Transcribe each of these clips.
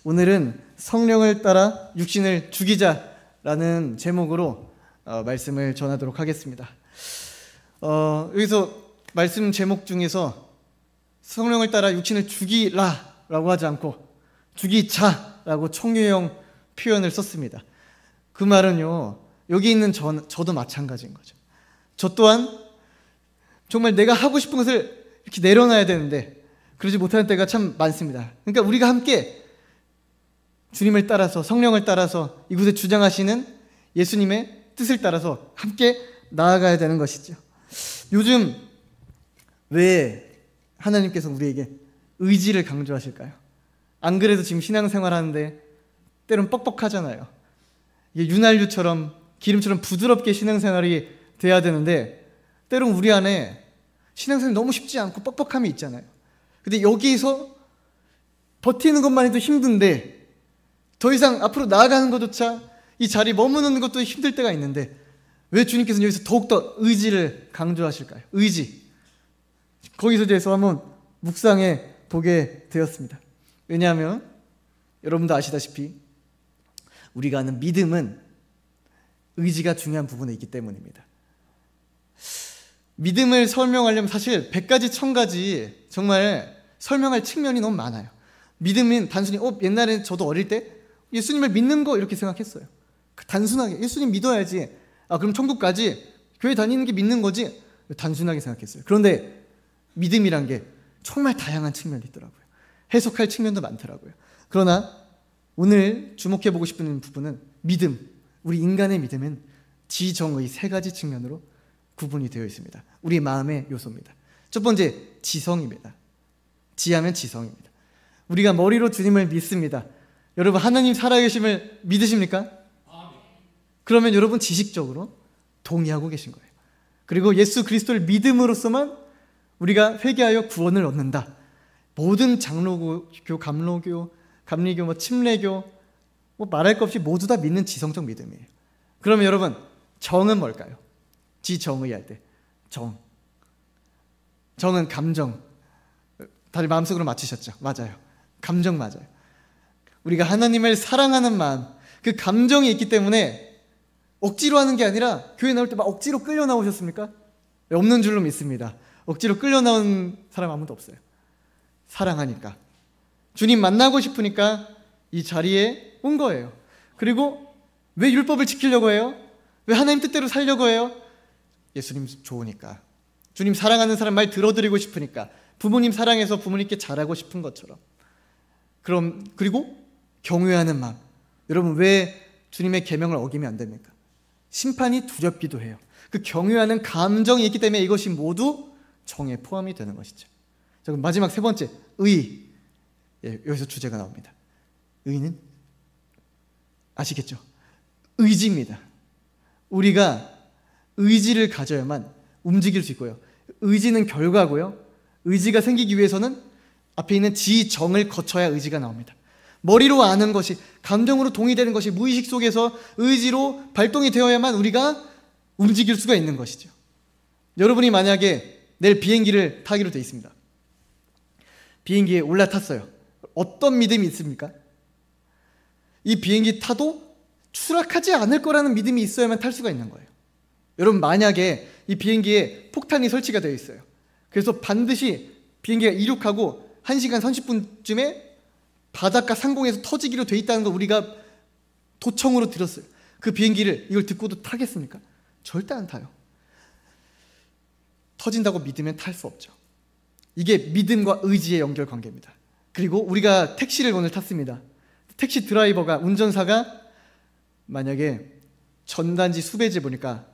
오늘은 성령을 따라 육신을 죽이자라는 제목으로 말씀을 전하도록 하겠습니다. 여기서 말씀 제목 중에서 성령을 따라 육신을 죽이라라고 하지 않고 죽이자라고 청유형 표현을 썼습니다. 그 말은요, 여기 있는 저도 마찬가지인 거죠. 저 또한 정말 내가 하고 싶은 것을 이렇게 내려놔야 되는데 그러지 못하는 때가 참 많습니다. 그러니까 우리가 함께 주님을 따라서, 성령을 따라서 이곳에 주장하시는 예수님의 뜻을 따라서 함께 나아가야 되는 것이죠. 요즘 왜 하나님께서 우리에게 의지를 강조하실까요? 안 그래도 지금 신앙생활 하는데 때론 뻑뻑하잖아요. 이게 윤활유처럼 기름처럼 부드럽게 신앙생활이 돼야 되는데 때론 우리 안에 신앙생활이 너무 쉽지 않고 뻑뻑함이 있잖아요. 근데 여기서 버티는 것만 해도 힘든데 더 이상 앞으로 나아가는 것조차 이 자리에 머무는 것도 힘들 때가 있는데 왜 주님께서는 여기서 더욱더 의지를 강조하실까요? 의지. 거기서 대해서 한번 묵상해 보게 되었습니다. 왜냐하면 여러분도 아시다시피 우리가 아는 믿음은 의지가 중요한 부분에 있기 때문입니다. 믿음을 설명하려면 사실 100가지 1000가지 정말 설명할 측면이 너무 많아요. 믿음은 단순히 옛날에는 저도 어릴 때 예수님을 믿는 거 이렇게 생각했어요. 단순하게 예수님 믿어야지, 그럼 천국 가지, 교회 다니는 게 믿는 거지, 단순하게 생각했어요. 그런데 믿음이란 게 정말 다양한 측면이 있더라고요. 해석할 측면도 많더라고요. 그러나 오늘 주목해보고 싶은 부분은 믿음, 우리 인간의 믿음은 지정의 3가지 측면으로 구분이 되어 있습니다. 우리 마음의 요소입니다. 첫 번째, 지성입니다. 지하면 지성입니다. 우리가 머리로 주님을 믿습니다. 여러분, 하나님 살아계심을 믿으십니까? 그러면 여러분 지식적으로 동의하고 계신 거예요. 그리고 예수 그리스도를 믿음으로써만 우리가 회개하여 구원을 얻는다. 모든 장로교, 감리교, 침례교 말할 것 없이 모두 다 믿는 지성적 믿음이에요. 그러면 여러분, 정은 뭘까요? 지정의 할 때 정은 감정. 다들 마음속으로 맞히셨죠? 맞아요. 감정 맞아요. 우리가 하나님을 사랑하는 마음, 그 감정이 있기 때문에 억지로 하는 게 아니라 교회 나올 때 막 억지로 끌려 나오셨습니까? 없는 줄로 믿습니다. 억지로 끌려 나온 사람 아무도 없어요. 사랑하니까, 주님 만나고 싶으니까 이 자리에 온 거예요. 그리고 왜 율법을 지키려고 해요? 왜 하나님 뜻대로 살려고 해요? 예수님 좋으니까, 주님 사랑하는 사람 말 들어드리고 싶으니까, 부모님 사랑해서 부모님께 잘하고 싶은 것처럼. 그리고 경외하는 마음. 여러분, 왜 주님의 계명을 어기면 안 됩니까? 심판이 두렵기도 해요. 그 경외하는 감정이 있기 때문에 이것이 모두 정에 포함이 되는 것이죠. 자, 그럼 마지막 3번째, 의. 여기서 주제가 나옵니다. 의는 아시겠죠? 의지입니다. 우리가 의지를 가져야만 움직일 수 있고요. 의지는 결과고요. 의지가 생기기 위해서는 앞에 있는 지정을 거쳐야 의지가 나옵니다. 머리로 아는 것이, 감정으로 동의되는 것이 무의식 속에서 의지로 발동이 되어야만 우리가 움직일 수가 있는 것이죠. 여러분이 만약에 내일 비행기를 타기로 되어 있습니다. 비행기에 올라탔어요. 어떤 믿음이 있습니까? 이 비행기 타도 추락하지 않을 거라는 믿음이 있어야만 탈 수가 있는 거예요. 여러분, 만약에 이 비행기에 폭탄이 설치가 되어 있어요. 그래서 반드시 비행기가 이륙하고 1시간 30분쯤에 바닷가 상공에서 터지기로 돼 있다는 걸 우리가 도청으로 들었어요. 그 비행기를 이걸 듣고도 타겠습니까? 절대 안 타요. 터진다고 믿으면 탈 수 없죠. 이게 믿음과 의지의 연결 관계입니다. 그리고 우리가 택시를 오늘 탔습니다. 택시 드라이버가, 운전사가 만약에 전단지 수배지에 보니까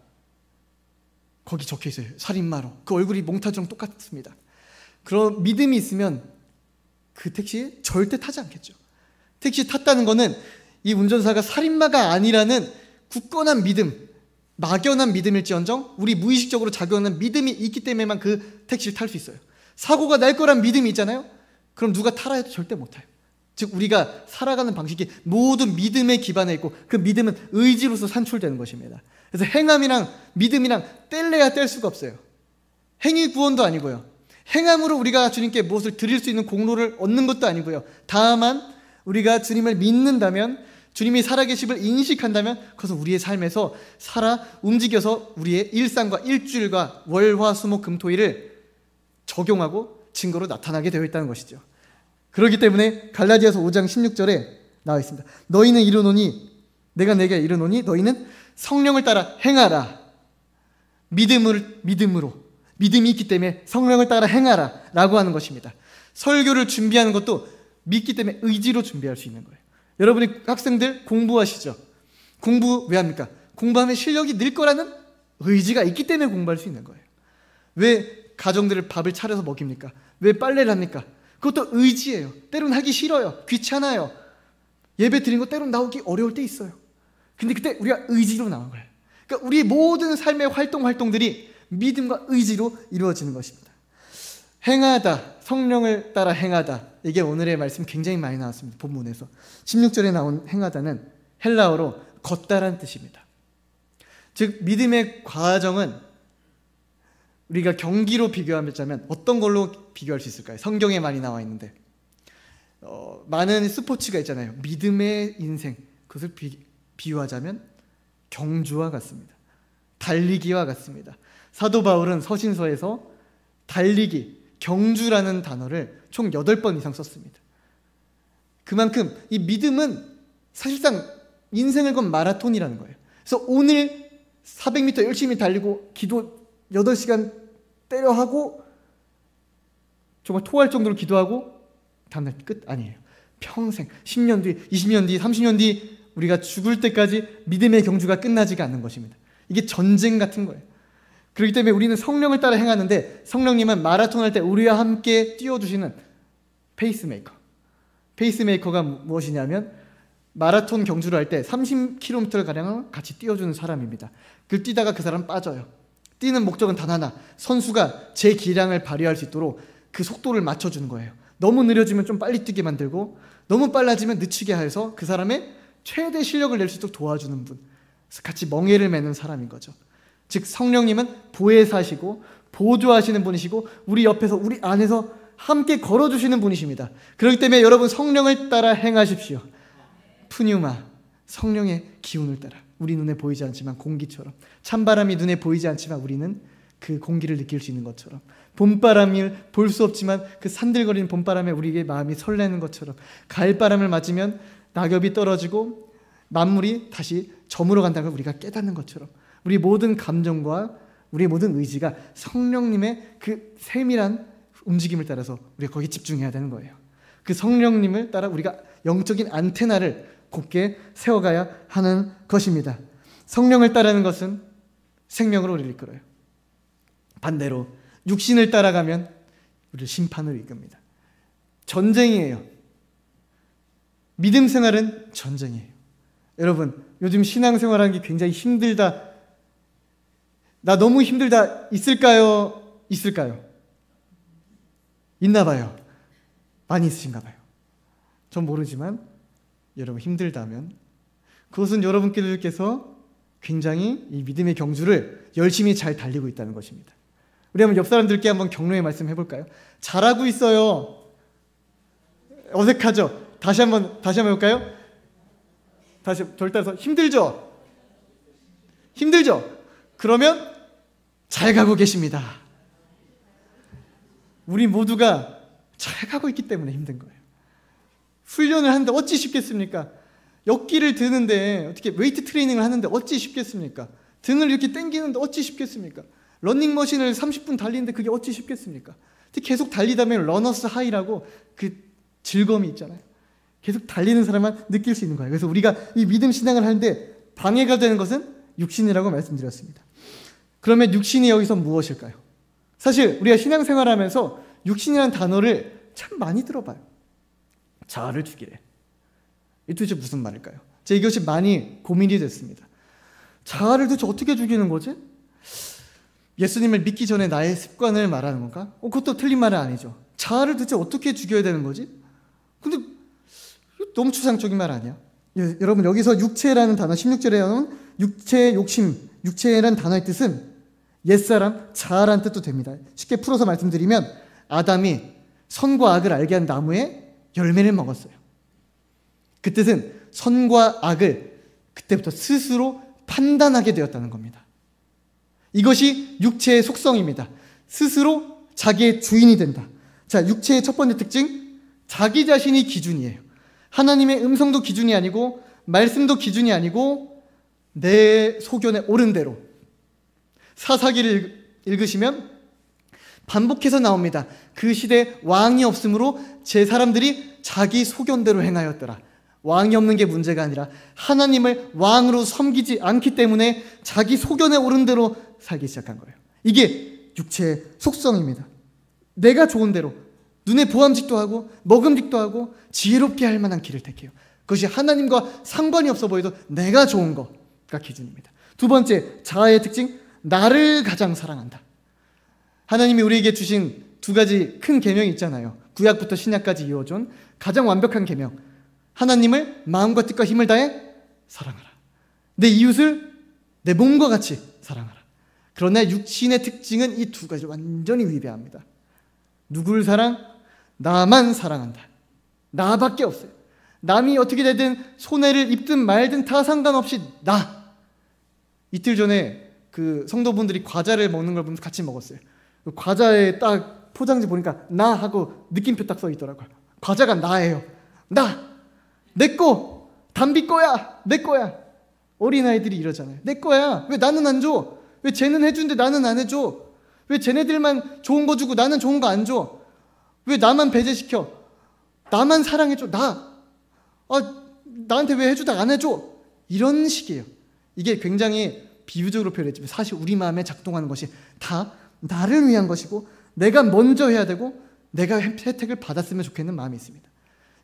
거기 적혀 있어요. 살인마로. 그 얼굴이 몽타주랑 똑같습니다. 그런 믿음이 있으면 그 택시에 절대 타지 않겠죠. 택시 탔다는 거는 이 운전사가 살인마가 아니라는 굳건한 믿음, 막연한 믿음일지언정 우리 무의식적으로 작용하는 믿음이 있기 때문에만 그 택시를 탈 수 있어요. 사고가 날 거란 믿음이 있잖아요. 그럼 누가 타라 해도 절대 못 타요. 즉 우리가 살아가는 방식이 모두 믿음에 기반해 있고 그 믿음은 의지로서 산출되는 것입니다. 그래서 행함이랑 믿음이랑 뗄래야 뗄 수가 없어요. 행위 구원도 아니고요. 행함으로 우리가 주님께 무엇을 드릴 수 있는 공로를 얻는 것도 아니고요. 다만 우리가 주님을 믿는다면, 주님이 살아계심을 인식한다면 그것은 우리의 삶에서 살아 움직여서 우리의 일상과 일주일과 월, 화, 수, 목, 금, 토, 일을 적용하고 증거로 나타나게 되어 있다는 것이죠. 그렇기 때문에 갈라디아서 5장 16절에 나와 있습니다. 너희는 이르노니, 내가 내게 이르노니 너희는 성령을 따라 행하라. 믿음으로, 믿음이 있기 때문에 성령을 따라 행하라 라고 하는 것입니다. 설교를 준비하는 것도 믿기 때문에 의지로 준비할 수 있는 거예요. 여러분이 학생들 공부하시죠? 공부 왜 합니까? 공부하면 실력이 늘 거라는 의지가 있기 때문에 공부할 수 있는 거예요. 왜 가정들을 밥을 차려서 먹입니까? 왜 빨래를 합니까? 그것도 의지예요. 때로는 하기 싫어요. 귀찮아요. 예배 드린 거 때로는 나오기 어려울 때 있어요. 근데 그때 우리가 의지로 나온 거예요. 그러니까 우리 모든 삶의 활동들이 믿음과 의지로 이루어지는 것입니다. 행하다, 성령을 따라 행하다. 이게 오늘의 말씀 굉장히 많이 나왔습니다. 본문에서 16절에 나온 행하다는 헬라어로 걷다란 뜻입니다. 즉 믿음의 과정은 우리가 경기로 비교하자면 어떤 걸로 비교할 수 있을까요? 성경에 많이 나와 있는데 많은 스포츠가 있잖아요. 믿음의 인생, 그것을 비유하자면 경주와 같습니다. 달리기와 같습니다. 사도 바울은 서신서에서 달리기, 경주라는 단어를 총 8번 이상 썼습니다. 그만큼 이 믿음은 사실상 인생을 건 마라톤이라는 거예요. 그래서 오늘 400m 열심히 달리고 기도 8시간 때려 하고 정말 토할 정도로 기도하고 다음날 끝 아니에요. 평생 10년 뒤, 20년 뒤, 30년 뒤 우리가 죽을 때까지 믿음의 경주가 끝나지가 않는 것입니다. 이게 전쟁 같은 거예요. 그렇기 때문에 우리는 성령을 따라 행하는데 성령님은 마라톤 할 때 우리와 함께 뛰어주시는 페이스메이커. 페이스메이커가 무엇이냐면 마라톤 경주를 할 때 30km가량을 같이 뛰어주는 사람입니다. 그 뛰다가 그 사람 빠져요. 뛰는 목적은 단 하나, 선수가 제 기량을 발휘할 수 있도록 그 속도를 맞춰주는 거예요. 너무 느려지면 좀 빨리 뛰게 만들고 너무 빨라지면 늦추게 해서 그 사람의 최대 실력을 낼 수 있도록 도와주는 분, 그래서 같이 멍에를 매는 사람인 거죠. 즉 성령님은 보혜사시고 보조하시는 분이시고 우리 옆에서 우리 안에서 함께 걸어주시는 분이십니다. 그렇기 때문에 여러분 성령을 따라 행하십시오. 푸뉴마, 성령의 기운을 따라, 우리 눈에 보이지 않지만 공기처럼, 찬바람이 눈에 보이지 않지만 우리는 그 공기를 느낄 수 있는 것처럼, 봄바람을 볼 수 없지만 그 산들거리는 봄바람에 우리의 마음이 설레는 것처럼, 가을바람을 맞으면 낙엽이 떨어지고 만물이 다시 저물어 간다는 걸 우리가 깨닫는 것처럼, 우리 모든 감정과 우리의 모든 의지가 성령님의 그 세밀한 움직임을 따라서 우리가 거기에 집중해야 되는 거예요. 그 성령님을 따라 우리가 영적인 안테나를 곧게 세워가야 하는 것입니다. 성령을 따르는 것은 생명으로 우리를 이끌어요. 반대로 육신을 따라가면 우리를 심판으로 이끕니다. 전쟁이에요. 믿음 생활은 전쟁이에요. 여러분 요즘 신앙생활하는 게 굉장히 힘들다, 나 너무 힘들다 있을까요? 있을까요? 있나 봐요. 많이 있으신가 봐요. 전 모르지만 여러분 힘들다면 그것은 여러분께서 굉장히 이 믿음의 경주를 열심히 잘 달리고 있다는 것입니다. 우리 한번 옆 사람들께 한번 격려의 말씀 해볼까요? 잘하고 있어요. 어색하죠? 다시 한번 해볼까요? 다시 저를 따라서 힘들죠? 힘들죠? 그러면 잘 가고 계십니다. 우리 모두가 잘 가고 있기 때문에 힘든 거예요. 훈련을 하는데 어찌 쉽겠습니까? 역기를 드는데 어떻게 웨이트 트레이닝을 하는데 어찌 쉽겠습니까? 등을 이렇게 당기는데 어찌 쉽겠습니까? 러닝머신을 30분 달리는데 그게 어찌 쉽겠습니까? 계속 달리다 보면 러너스 하이라고 그 즐거움이 있잖아요. 계속 달리는 사람만 느낄 수 있는 거예요. 그래서 우리가 이 믿음 신앙을 하는데 방해가 되는 것은 육신이라고 말씀드렸습니다. 그러면 육신이 여기서 무엇일까요? 사실 우리가 신앙생활하면서 육신이라는 단어를 참 많이 들어봐요. 자아를 죽이래. 이 도대체 무슨 말일까요? 제가 이것이 많이 고민이 됐습니다. 자아를 도대체 어떻게 죽이는 거지? 예수님을 믿기 전에 나의 습관을 말하는 건가? 그것도 틀린 말은 아니죠. 자아를 도대체 어떻게 죽여야 되는 거지? 근데 너무 추상적인 말 아니야? 여러분 여기서 육체라는 단어 16절에 나오는 육체, 욕심, 육체라는 단어의 뜻은 옛사람, 자아라는 뜻도 됩니다. 쉽게 풀어서 말씀드리면 아담이 선과 악을 알게 한 나무의 열매를 먹었어요. 그 뜻은 선과 악을 그때부터 스스로 판단하게 되었다는 겁니다. 이것이 육체의 속성입니다. 스스로 자기의 주인이 된다. 자, 육체의 첫 번째 특징, 자기 자신이 기준이에요. 하나님의 음성도 기준이 아니고 말씀도 기준이 아니고 내 소견에 옳은 대로. 사사기를 읽으시면 반복해서 나옵니다. 그 시대에 왕이 없으므로 제 사람들이 자기 소견대로 행하였더라. 왕이 없는 게 문제가 아니라 하나님을 왕으로 섬기지 않기 때문에 자기 소견에 옳은 대로 살기 시작한 거예요. 이게 육체의 속성입니다. 내가 좋은 대로 눈에 보암직도 하고 먹음직도 하고 지혜롭게 할 만한 길을 택해요. 그것이 하나님과 상관이 없어 보여도 내가 좋은 거가 기준입니다. 두 번째, 자아의 특징, 나를 가장 사랑한다. 하나님이 우리에게 주신 두 가지 큰 계명이 있잖아요. 구약부터 신약까지 이어준 가장 완벽한 계명, 하나님을 마음과 뜻과 힘을 다해 사랑하라. 내 이웃을 내 몸과 같이 사랑하라. 그러나 육신의 특징은 이 두 가지를 완전히 위배합니다. 누굴 사랑? 나만 사랑한다. 나밖에 없어요. 남이 어떻게 되든 손해를 입든 말든 다 상관없이 나. 이틀 전에 그 성도분들이 과자를 먹는 걸 보면서 같이 먹었어요. 과자에 딱 포장지 보니까 나 하고 느낌표 딱 써 있더라고요. 과자가 나예요. 나. 내 거. 담비 거야. 내 거야. 어린아이들이 이러잖아요. 내 거야. 왜 나는 안 줘? 왜 쟤는 해주는데 나는 안 해줘? 왜 쟤네들만 좋은 거 주고 나는 좋은 거 안 줘? 왜 나만 배제시켜? 나만 사랑해줘. 나한테 왜 해주다 안 해줘? 이런 식이에요. 이게 굉장히 비유적으로 표현했지만 사실 우리 마음에 작동하는 것이 다 나를 위한 것이고 내가 먼저 해야 되고 내가 혜택을 받았으면 좋겠는 마음이 있습니다.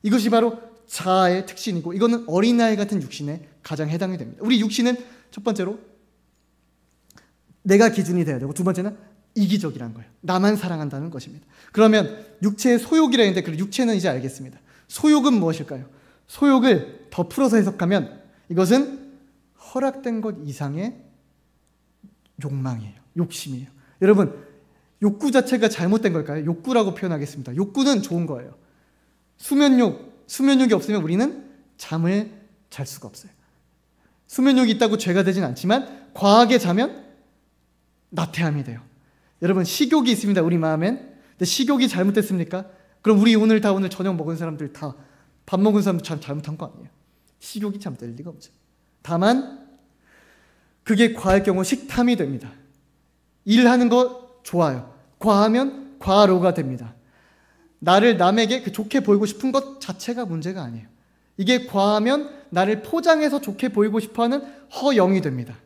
이것이 바로 자아의 특징이고 이거는 어린아이 같은 육신에 가장 해당이 됩니다. 우리 육신은 첫 번째로 내가 기준이 돼야 되고 두 번째는 이기적이라는 거예요. 나만 사랑한다는 것입니다. 그러면 육체의 소욕이라 했는데 그 육체는 이제 알겠습니다. 소욕은 무엇일까요? 소욕을 더 풀어서 해석하면 이것은 허락된 것 이상의 욕망이에요. 욕심이에요. 여러분, 욕구 자체가 잘못된 걸까요? 욕구라고 표현하겠습니다. 욕구는 좋은 거예요. 수면욕이 없으면 우리는 잠을 잘 수가 없어요. 수면욕이 있다고 죄가 되진 않지만 과하게 자면 나태함이 돼요. 여러분, 식욕이 있습니다. 우리 마음엔. 근데 식욕이 잘못됐습니까? 그럼 우리 오늘 저녁 먹은 사람들 다 밥 먹은 사람들 참 잘못한 거 아니에요. 식욕이 잘못될 리가 없죠. 다만 그게 과할 경우 식탐이 됩니다. 일하는 거 좋아요. 과하면 과로가 됩니다. 나를 남에게 좋게 보이고 싶은 것 자체가 문제가 아니에요. 이게 과하면 나를 포장해서 좋게 보이고 싶어하는 허영이 됩니다.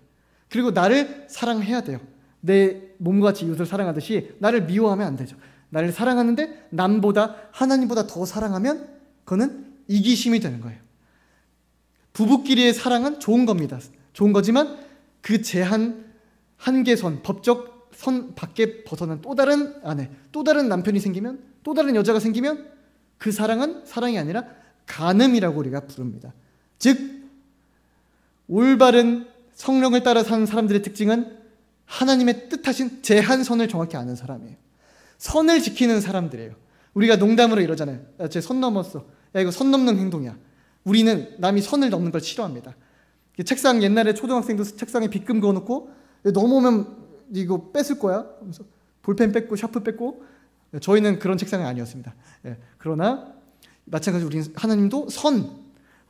그리고 나를 사랑해야 돼요. 내 몸과 같이 이웃을 사랑하듯이 나를 미워하면 안 되죠. 나를 사랑하는데 남보다 하나님보다 더 사랑하면 그거는 이기심이 되는 거예요. 부부끼리의 사랑은 좋은 겁니다. 좋은 거지만 그 제한, 한계선, 법적 선 밖에 벗어난 또 다른 아내, 또 다른 남편이 생기면, 또 다른 여자가 생기면 그 사랑은 사랑이 아니라 간음이라고 우리가 부릅니다. 즉 올바른 성령을 따라 사는 사람들의 특징은 하나님의 뜻하신 제한선을 정확히 아는 사람이에요. 선을 지키는 사람들이에요. 우리가 농담으로 이러잖아요. 야, 쟤 선 넘었어. 야, 이거 선 넘는 행동이야. 우리는 남이 선을 넘는 걸 싫어합니다. 책상, 옛날에 초등학생도 책상에 빗금 그어놓고 넘어오면 이거 뺏을 거야 하면서 볼펜 뺏고 샤프 뺏고. 저희는 그런 책상이 아니었습니다. 그러나 마찬가지로 우리는 하나님도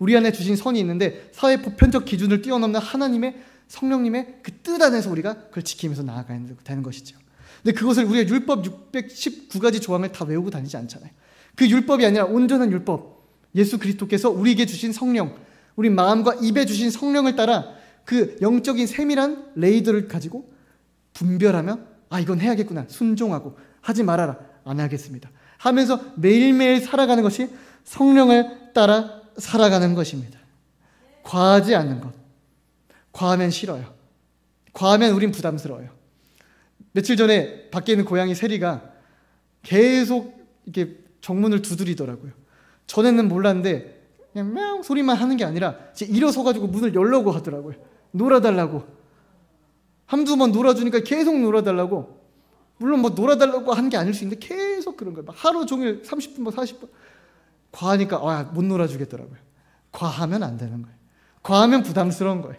우리 안에 주신 선이 있는데 사회 보편적 기준을 뛰어넘는 하나님의 성령님의 그 뜻 안에서 우리가 그걸 지키면서 나아가야 되는 것이죠. 근데 그것을 우리가 율법 619가지 조항을 다 외우고 다니지 않잖아요. 그 율법이 아니라 온전한 율법, 예수 그리스도께서 우리에게 주신 성령, 우리 마음과 입에 주신 성령을 따라 그 영적인 세밀한 레이더를 가지고 분별하며 이건 해야겠구나, 순종하고 하지 말아라, 안 하겠습니다 하면서 매일매일 살아가는 것이 성령을 따라 살아가는 것입니다. 과하지 않는 것. 과하면 싫어요. 과하면 우린 부담스러워요. 며칠 전에 밖에 있는 고양이 세리가 계속 이렇게 정문을 두드리더라고요. 전에는 몰랐는데 그냥 명 소리만 하는 게 아니라 일어서가지고 문을 열려고 하더라고요. 놀아달라고. 한두 번 놀아주니까 계속 놀아달라고. 물론 놀아달라고 하는 게 아닐 수 있는데 계속 그런 거예요. 하루 종일 30분, 40분. 과하니까 못 놀아주겠더라고요. 과하면 안 되는 거예요. 과하면 부담스러운 거예요.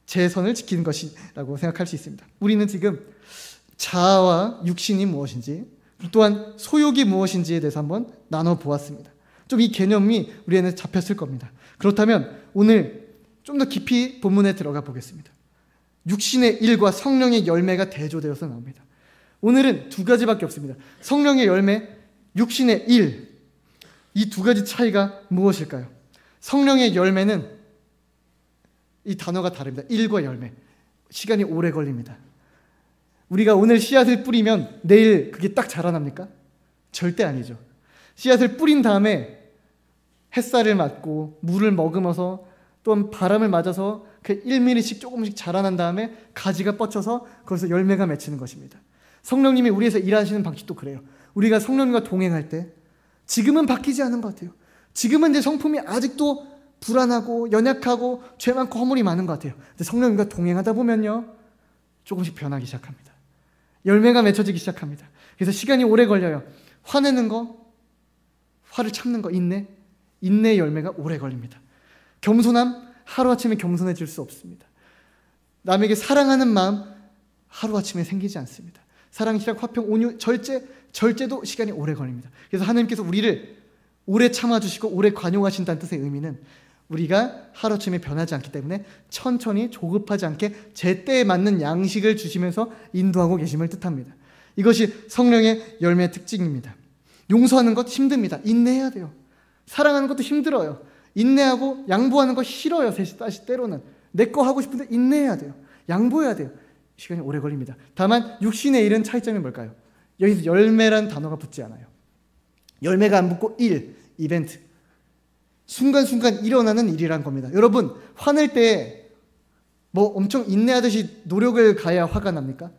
제 선을 지키는 것이라고 생각할 수 있습니다. 우리는 지금 자아와 육신이 무엇인지, 또한 소욕이 무엇인지에 대해서 한번 나눠보았습니다. 좀 이 개념이 우리에는 잡혔을 겁니다. 그렇다면 오늘 좀 더 깊이 본문에 들어가 보겠습니다. 육신의 일과 성령의 열매가 대조되어서 나옵니다. 오늘은 두 가지밖에 없습니다. 성령의 열매, 육신의 일. 이 두 가지 차이가 무엇일까요? 성령의 열매는 이 단어가 다릅니다. 일과 열매. 시간이 오래 걸립니다. 우리가 오늘 씨앗을 뿌리면 내일 그게 딱 자라납니까? 절대 아니죠. 씨앗을 뿌린 다음에 햇살을 맞고 물을 머금어서 또한 바람을 맞아서 그 1mm씩 조금씩 자라난 다음에 가지가 뻗쳐서 거기서 열매가 맺히는 것입니다. 성령님이 우리에서 일하시는 방식도 그래요. 우리가 성령님과 동행할 때 지금은 바뀌지 않은 것 같아요. 지금은 내 성품이 아직도 불안하고 연약하고 죄 많고 허물이 많은 것 같아요. 근데 성령님과 동행하다 보면요, 조금씩 변하기 시작합니다. 열매가 맺혀지기 시작합니다. 그래서 시간이 오래 걸려요. 화내는 거, 화를 참는 거, 인내의 열매가 오래 걸립니다. 겸손함, 하루아침에 겸손해질 수 없습니다. 남에게 사랑하는 마음, 하루아침에 생기지 않습니다. 사랑, 희락, 화평, 온유, 절제도 시간이 오래 걸립니다. 그래서 하나님께서 우리를 오래 참아주시고 오래 관용하신다는 뜻의 의미는 우리가 하루아침에 변하지 않기 때문에 천천히 조급하지 않게 제때에 맞는 양식을 주시면서 인도하고 계심을 뜻합니다. 이것이 성령의 열매의 특징입니다. 용서하는 것 힘듭니다. 인내해야 돼요. 사랑하는 것도 힘들어요. 인내하고 양보하는 거 싫어요. 다시 때로는 내 거 하고 싶은데 인내해야 돼요. 양보해야 돼요. 시간이 오래 걸립니다. 다만 육신의 일은 차이점이 뭘까요? 여기서 열매란 단어가 붙지 않아요. 열매가 안 붙고 이벤트. 순간순간 일어나는 일이란 겁니다. 여러분, 화낼 때 뭐 엄청 인내하듯이 노력을 가야 화가 납니까?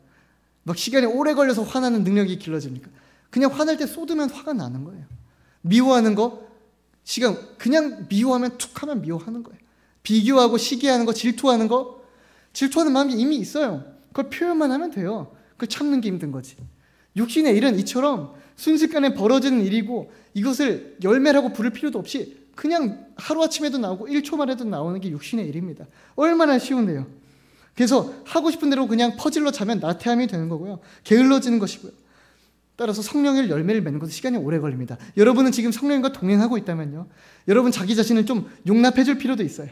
막 시간이 오래 걸려서 화나는 능력이 길러집니까? 그냥 화낼 때 쏟으면 화가 나는 거예요. 미워하는 거, 시간 그냥 미워하면 툭 하면 미워하는 거예요. 비교하고 시기하는 거, 질투하는 거, 질투하는 마음이 이미 있어요. 그걸 표현만 하면 돼요. 그걸 참는 게 힘든 거지. 육신의 일은 이처럼 순식간에 벌어지는 일이고 이것을 열매라고 부를 필요도 없이 그냥 하루아침에도 나오고 1초만 해도 나오는 게 육신의 일입니다. 얼마나 쉬운데요. 그래서 하고 싶은 대로 그냥 퍼즐로 차면 나태함이 되는 거고요. 게을러지는 것이고요. 따라서 성령의 열매를 맺는 것은 시간이 오래 걸립니다. 여러분은 지금 성령과 동행하고 있다면요, 여러분 자기 자신을 좀 용납해 줄 필요도 있어요.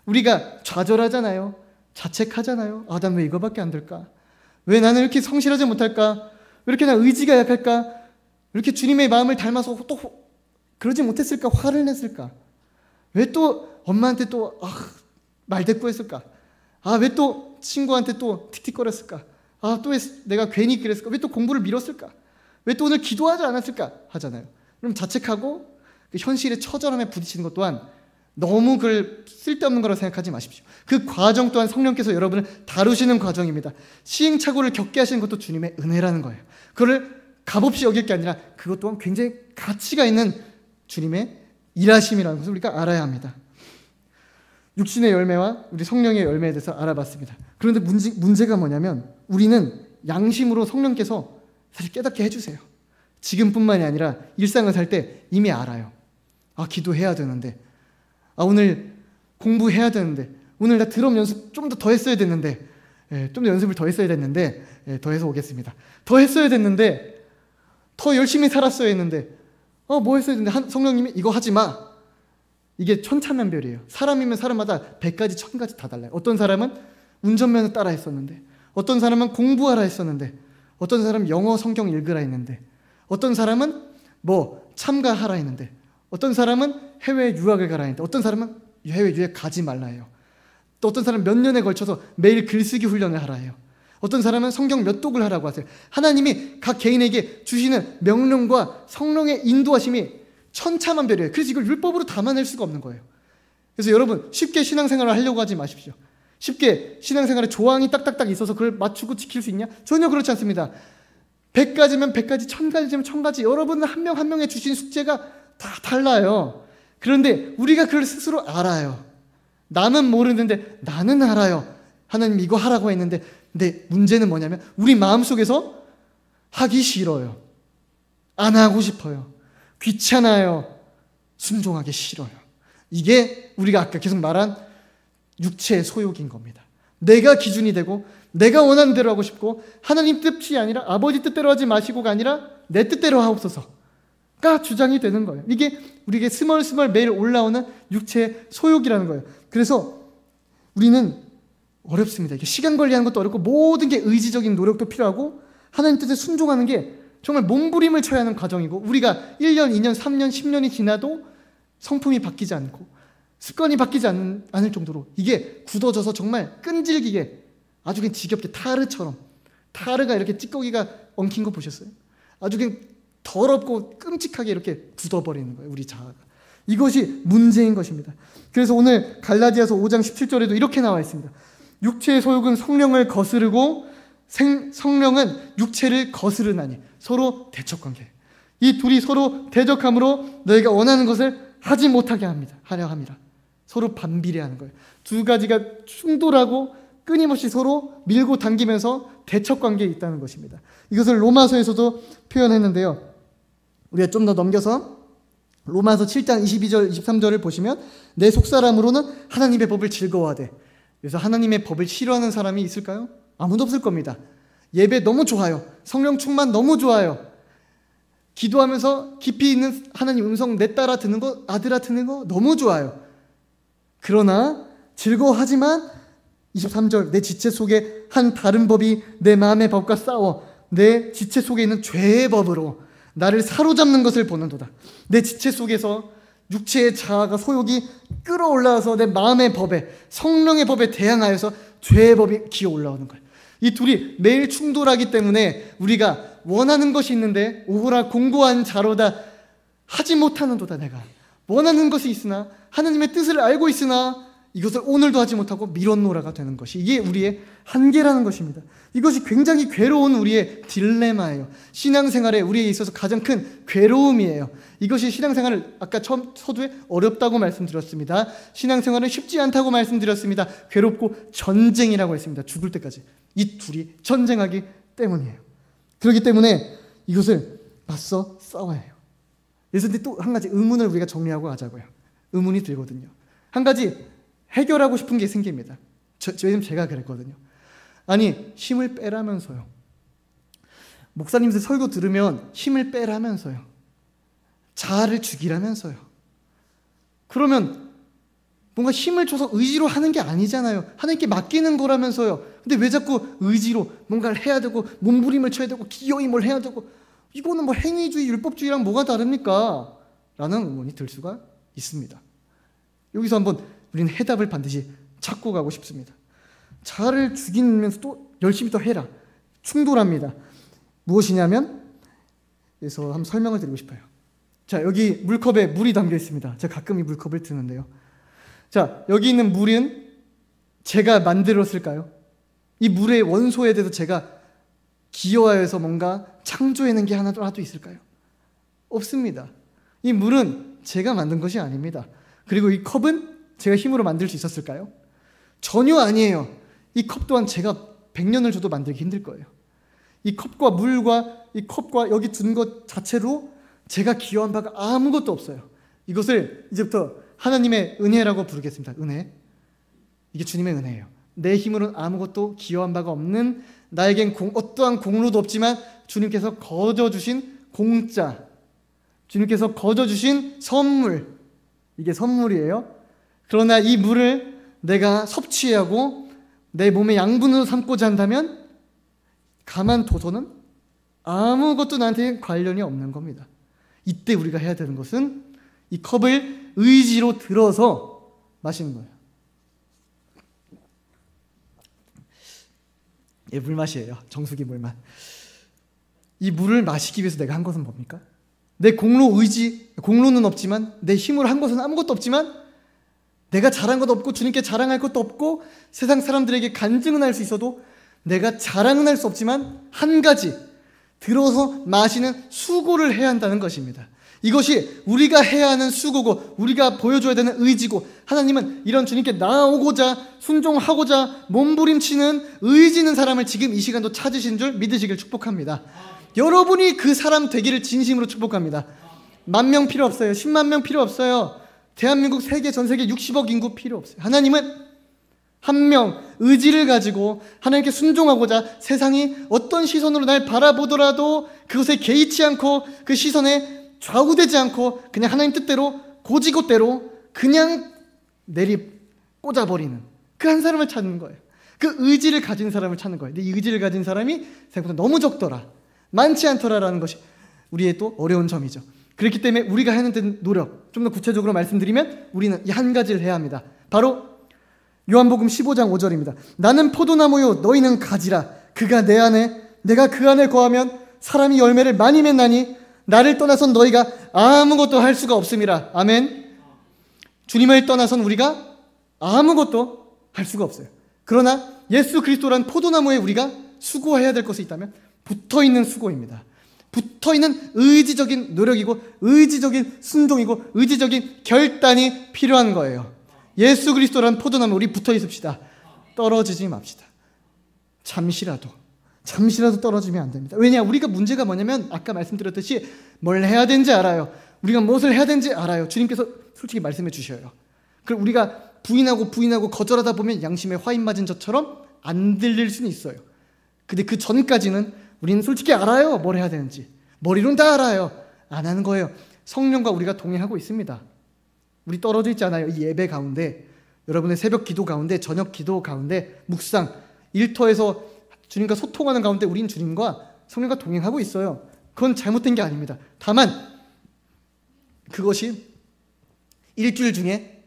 우리가 좌절하잖아요. 자책하잖아요. 아, 난 왜 이거밖에 안 될까? 왜 나는 이렇게 성실하지 못할까? 왜 이렇게 나 의지가 약할까? 왜 이렇게 주님의 마음을 닮아서 또 그러지 못했을까? 화를 냈을까? 왜 또 엄마한테 또 말대꾸했을까? 왜 또 친구한테 또 틱틱거렸을까? 또 왜 내가 괜히 그랬을까? 왜 또 공부를 미뤘을까? 왜 또 오늘 기도하지 않았을까? 하잖아요. 그럼 자책하고 그 현실의 처절함에 부딪히는 것 또한 너무 그걸 쓸데없는 거라고 생각하지 마십시오. 그 과정 또한 성령께서 여러분을 다루시는 과정입니다. 시행착오를 겪게 하시는 것도 주님의 은혜라는 거예요. 그걸 값없이 여길 게 아니라 그것 또한 굉장히 가치가 있는 주님의 일하심이라는 것을 우리가 알아야 합니다. 육신의 열매와 우리 성령의 열매에 대해서 알아봤습니다. 그런데 문제가 뭐냐면 우리는 양심으로 성령께서 사실 깨닫게 해주세요. 지금뿐만이 아니라 일상을 살 때 이미 알아요. 기도해야 되는데, 오늘 공부해야 되는데, 오늘 나 드럼 연습 좀 더 했어야 됐는데, 좀 더 연습을 더 했어야 됐는데, 더 해서 오겠습니다. 더 했어야 됐는데, 더 열심히 살았어야 했는데, 뭐 했어야 됐는데, 성령님이 이거 하지 마. 이게 천차만별이에요. 사람이면 사람마다 100가지, 1000가지 다 달라요. 어떤 사람은 운전면허 따라 했었는데, 어떤 사람은 공부하라 했었는데, 어떤 사람은 영어 성경 읽으라 했는데, 어떤 사람은 뭐 참가하라 했는데, 어떤 사람은 해외 유학을 가라 했는데, 어떤 사람은 해외 유학 가지 말라 해요. 또 어떤 사람은 몇 년에 걸쳐서 매일 글쓰기 훈련을 하라 해요. 어떤 사람은 성경 몇 독을 하라고 하세요. 하나님이 각 개인에게 주시는 명령과 성령의 인도하심이 천차만별이에요. 그래서 이걸 율법으로 담아낼 수가 없는 거예요. 그래서 여러분, 쉽게 신앙생활을 하려고 하지 마십시오. 쉽게 신앙생활에 조항이 딱딱딱 있어서 그걸 맞추고 지킬 수 있냐? 전혀 그렇지 않습니다. 100가지면 100가지, 1000가지면 1000가지. 여러분 한 명 한 명에 주신 숙제가 다 달라요. 그런데 우리가 그걸 스스로 알아요. 남은 모르는데 나는 알아요. 하나님 이거 하라고 했는데, 근데 문제는 뭐냐면 우리 마음속에서 하기 싫어요. 안 하고 싶어요. 귀찮아요. 순종하기 싫어요. 이게 우리가 아까 계속 말한 육체의 소욕인 겁니다. 내가 기준이 되고 내가 원하는 대로 하고 싶고 하나님 뜻이 아니라 아버지 뜻대로 하지 마시고가 아니라 내 뜻대로 하옵소서가 주장이 되는 거예요. 이게 우리에게 스멀스멀 매일 올라오는 육체의 소욕이라는 거예요. 그래서 우리는 어렵습니다. 이게 시간 관리하는 것도 어렵고 모든 게 의지적인 노력도 필요하고 하나님 뜻에 순종하는 게 정말 몸부림을 쳐야 하는 과정이고 우리가 1년, 2년, 3년, 10년이 지나도 성품이 바뀌지 않고 습관이 바뀌지 않을 정도로 이게 굳어져서 정말 끈질기게 아주 그냥 지겹게 타르가 이렇게 찌꺼기가 엉킨 거 보셨어요? 아주 그냥 더럽고 끔찍하게 이렇게 굳어버리는 거예요. 우리 자아가. 이것이 문제인 것입니다. 그래서 오늘 갈라디아서 5장 17절에도 이렇게 나와 있습니다. 육체의 소욕은 성령을 거스르고 성령은 육체를 거스르나니. 서로 대척관계. 이 둘이 서로 대적함으로 너희가 원하는 것을 하지 못하게 하려 합니다. 서로 반비례하는 거예요. 두 가지가 충돌하고 끊임없이 서로 밀고 당기면서 대척관계에 있다는 것입니다. 이것을 로마서에서도 표현했는데요. 우리가 좀 더 넘겨서 로마서 7장 22절 23절을 보시면 내 속사람으로는 하나님의 법을 즐거워하되. 그래서 하나님의 법을 싫어하는 사람이 있을까요? 아무도 없을 겁니다. 예배 너무 좋아요. 성령 충만 너무 좋아요. 기도하면서 깊이 있는 하나님 음성 내 따라 듣는 거, 아들아 듣는 거 너무 좋아요. 그러나 즐거워하지만 23절 내 지체 속에 한 다른 법이 내 마음의 법과 싸워 내 지체 속에 있는 죄의 법으로 나를 사로잡는 것을 보는도다. 내 지체 속에서 육체의 자아가 소욕이 끌어올라와서 내 마음의 법에 성령의 법에 대항하여서 죄의 법이 기어 올라오는 거예요. 이 둘이 매일 충돌하기 때문에 우리가 원하는 것이 있는데 오호라 공고한 자로다 하지 못하는도다. 내가 원하는 것이 있으나 하나님의 뜻을 알고 있으나 이것을 오늘도 하지 못하고 미뤘노라가 되는 것이 이게 우리의 한계라는 것입니다. 이것이 굉장히 괴로운 우리의 딜레마예요. 신앙생활에 우리에 있어서 가장 큰 괴로움이에요. 이것이 신앙생활을 아까 처음 서두에 어렵다고 말씀드렸습니다. 신앙생활은 쉽지 않다고 말씀드렸습니다. 괴롭고 전쟁이라고 했습니다. 죽을 때까지 이 둘이 전쟁하기 때문이에요. 그렇기 때문에 이것을 맞서 싸워야 해요. 그래서 또 한 가지 의문을 우리가 정리하고 가자고요. 의문이 들거든요. 한 가지 해결하고 싶은 게 생깁니다. 제가 그랬거든요. 아니 힘을 빼라면서요. 목사님들 설교 들으면 힘을 빼라면서요. 자아를 죽이라면서요. 그러면 뭔가 힘을 줘서 의지로 하는 게 아니잖아요. 하나님께 맡기는 거라면서요. 근데 왜 자꾸 의지로 뭔가를 해야 되고 몸부림을 쳐야 되고 기어이 뭘 해야 되고 이거는 뭐 행위주의, 율법주의랑 뭐가 다릅니까? 라는 의문이 들 수가 있습니다. 여기서 한번 우리는 해답을 반드시 찾고 가고 싶습니다. 자아를 죽이면서 또 열심히 더 해라. 충돌합니다. 무엇이냐면 그래서 한번 설명을 드리고 싶어요. 자, 여기 물컵에 물이 담겨 있습니다. 제가 가끔 이 물컵을 드는데요. 자, 여기 있는 물은 제가 만들었을까요? 이 물의 원소에 대해서 제가 기여하여서 뭔가 창조해낸 게 하나도 있을까요? 없습니다. 이 물은 제가 만든 것이 아닙니다. 그리고 이 컵은 제가 힘으로 만들 수 있었을까요? 전혀 아니에요. 이 컵 또한 제가 100년을 줘도 만들기 힘들 거예요. 이 컵과 물과 이 컵과 여기 둔 것 자체로 제가 기여한 바가 아무것도 없어요. 이것을 이제부터 하나님의 은혜라고 부르겠습니다. 은혜. 이게 주님의 은혜예요. 내 힘으로는 아무것도 기여한 바가 없는 나에겐 어떠한 공로도 없지만 주님께서 거저주신 공짜, 주님께서 거저주신 선물, 이게 선물이에요. 그러나 이 물을 내가 섭취하고 내 몸의 양분으로 삼고자 한다면 가만둬서는 아무것도 나한테 관련이 없는 겁니다. 이때 우리가 해야 되는 것은 이 컵을 의지로 들어서 마시는 거예요. 예, 물맛이에요. 정수기 물맛. 이 물을 마시기 위해서 내가 한 것은 뭡니까? 내 공로는 없지만 내 힘으로 한 것은 아무것도 없지만 내가 잘한 것도 없고 주님께 자랑할 것도 없고 세상 사람들에게 간증은 할 수 있어도 내가 자랑은 할 수 없지만 한 가지 들어서 마시는 수고를 해야 한다는 것입니다. 이것이 우리가 해야 하는 수고고 우리가 보여줘야 되는 의지고 하나님은 이런 주님께 나아오고자 순종하고자 몸부림치는 의지는 사람을 지금 이 시간도 찾으신 줄 믿으시길 축복합니다. 여러분이 그 사람 되기를 진심으로 축복합니다. 10,000명 필요 없어요. 10만 명 필요 없어요. 대한민국 전 세계 60억 인구 필요 없어요. 하나님은 한 명 의지를 가지고 하나님께 순종하고자 세상이 어떤 시선으로 날 바라보더라도 그것에 개의치 않고 그 시선에 좌우되지 않고 그냥 하나님 뜻대로 고지고대로 그냥 꽂아버리는 그 한 사람을 찾는 거예요. 그 의지를 가진 사람을 찾는 거예요. 근데 이 의지를 가진 사람이 생각보다 너무 적더라, 많지 않더라라는 것이 우리의 또 어려운 점이죠. 그렇기 때문에 우리가 해야 하는 노력, 좀 더 구체적으로 말씀드리면 우리는 이 한 가지를 해야 합니다. 바로 요한복음 15장 5절입니다. 나는 포도나무요 너희는 가지라. 그가 내 안에 내가 그 안에 거하면 사람이 열매를 많이 맺나니 나를 떠나선 너희가 아무것도 할 수가 없음이라. 아멘. 주님을 떠나선 우리가 아무것도 할 수가 없어요. 그러나 예수 그리스도란 포도나무에 우리가 수고해야 될 것이 있다면 붙어있는 수고입니다. 붙어있는 의지적인 노력이고 의지적인 순종이고 의지적인 결단이 필요한 거예요. 예수 그리스도란 포도나무 우리 붙어 있읍시다. 떨어지지 맙시다. 잠시라도 떨어지면 안 됩니다. 왜냐? 우리가 문제가 뭐냐면 아까 말씀드렸듯이 뭘 해야 되는지 알아요. 우리가 무엇을 해야 되는지 알아요. 주님께서 솔직히 말씀해 주셔요. 그럼 우리가 부인하고 거절하다 보면 양심에 화인 맞은 것처럼 안 들릴 수는 있어요. 근데 그 전까지는 우리는 솔직히 알아요. 뭘 해야 되는지. 머리로는 다 알아요. 안 하는 거예요. 성령과 우리가 동행하고 있습니다. 우리 떨어져 있지 않아요. 이 예배 가운데, 여러분의 새벽 기도 가운데, 저녁 기도 가운데, 묵상, 일터에서 주님과 소통하는 가운데 우린 주님과 성령과 동행하고 있어요. 그건 잘못된 게 아닙니다. 다만 그것이 일주일 중에